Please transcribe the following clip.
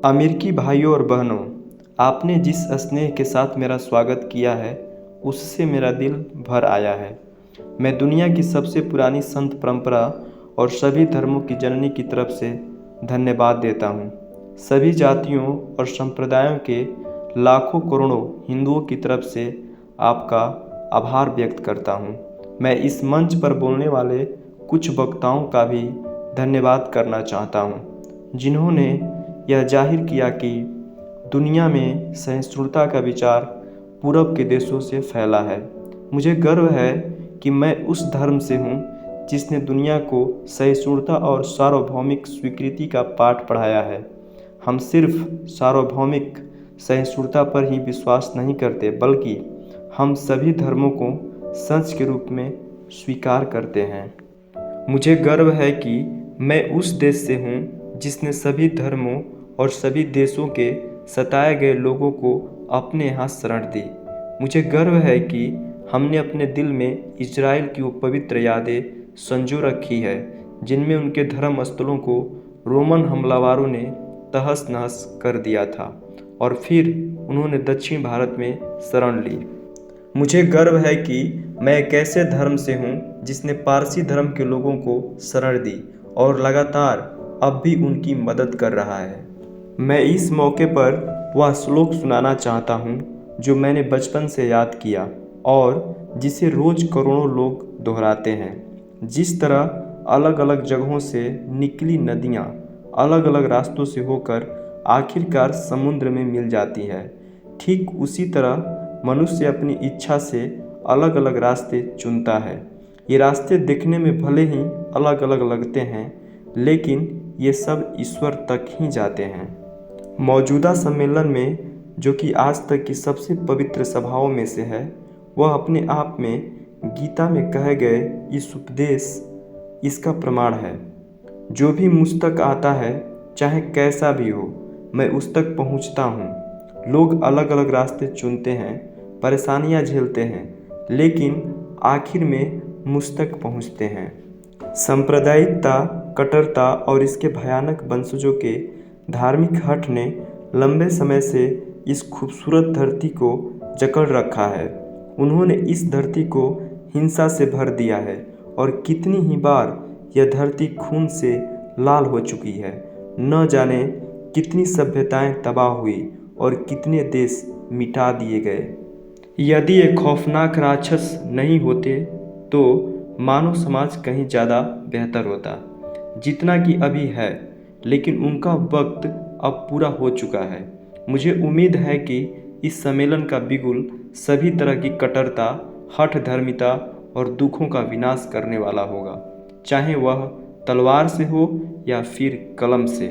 अमेरिकी भाइयों और बहनों, आपने जिस स्नेह के साथ मेरा स्वागत किया है उससे मेरा दिल भर आया है। मैं दुनिया की सबसे पुरानी संत परंपरा और सभी धर्मों की जननी की तरफ से धन्यवाद देता हूँ। सभी जातियों और संप्रदायों के लाखों करोड़ों हिंदुओं की तरफ से आपका आभार व्यक्त करता हूँ। मैं इस मंच पर बोलने वाले कुछ वक्ताओं का भी धन्यवाद करना चाहता हूँ, जिन्होंने यह जाहिर किया कि दुनिया में सहिष्णुता का विचार पूरब के देशों से फैला है। मुझे गर्व है कि मैं उस धर्म से हूँ जिसने दुनिया को सहिष्णुता और सार्वभौमिक स्वीकृति का पाठ पढ़ाया है। हम सिर्फ सार्वभौमिक सहिष्णुता पर ही विश्वास नहीं करते, बल्कि हम सभी धर्मों को सच के रूप में स्वीकार करते हैं। मुझे गर्व है कि मैं उस देश से हूँ जिसने सभी धर्मों और सभी देशों के सताए गए लोगों को अपने यहाँ शरण दी। मुझे गर्व है कि हमने अपने दिल में इजराइल की वो पवित्र यादें संजो रखी है, जिनमें उनके धर्म स्थलों को रोमन हमलावरों ने तहस नहस कर दिया था और फिर उन्होंने दक्षिण भारत में शरण ली। मुझे गर्व है कि मैं एक ऐसे धर्म से हूँ जिसने पारसी धर्म के लोगों को शरण दी और लगातार अब भी उनकी मदद कर रहा है। मैं इस मौके पर वह श्लोक सुनाना चाहता हूँ जो मैंने बचपन से याद किया और जिसे रोज करोड़ों लोग दोहराते हैं। जिस तरह अलग अलग जगहों से निकली नदियाँ अलग अलग रास्तों से होकर आखिरकार समुद्र में मिल जाती है, ठीक उसी तरह मनुष्य अपनी इच्छा से अलग अलग रास्ते चुनता है। ये रास्ते दिखने में भले ही अलग अलग लगते हैं, लेकिन ये सब ईश्वर तक ही जाते हैं। मौजूदा सम्मेलन में, जो कि आज तक की सबसे पवित्र सभाओं में से है, वह अपने आप में गीता में कहे गए इस उपदेश इसका प्रमाण है। जो भी मुझ तक आता है, चाहे कैसा भी हो, मैं उस तक पहुंचता हूं। लोग अलग अलग रास्ते चुनते हैं, परेशानियां झेलते हैं, लेकिन आखिर में मुझ तक पहुंचते हैं। सांप्रदायिकता, कट्टरता और इसके भयानक वंशजों के धार्मिक हठ ने लंबे समय से इस खूबसूरत धरती को जकड़ रखा है। उन्होंने इस धरती को हिंसा से भर दिया है और कितनी ही बार यह धरती खून से लाल हो चुकी है। न जाने कितनी सभ्यताएं तबाह हुई और कितने देश मिटा दिए गए। यदि ये खौफनाक राक्षस नहीं होते तो मानव समाज कहीं ज़्यादा बेहतर होता, जितना कि अभी है, लेकिन उनका वक्त अब पूरा हो चुका है। मुझे उम्मीद है कि इस सम्मेलन का बिगुल सभी तरह की कट्टरता, हठ धर्मिता और दुखों का विनाश करने वाला होगा, चाहे वह तलवार से हो या फिर कलम से।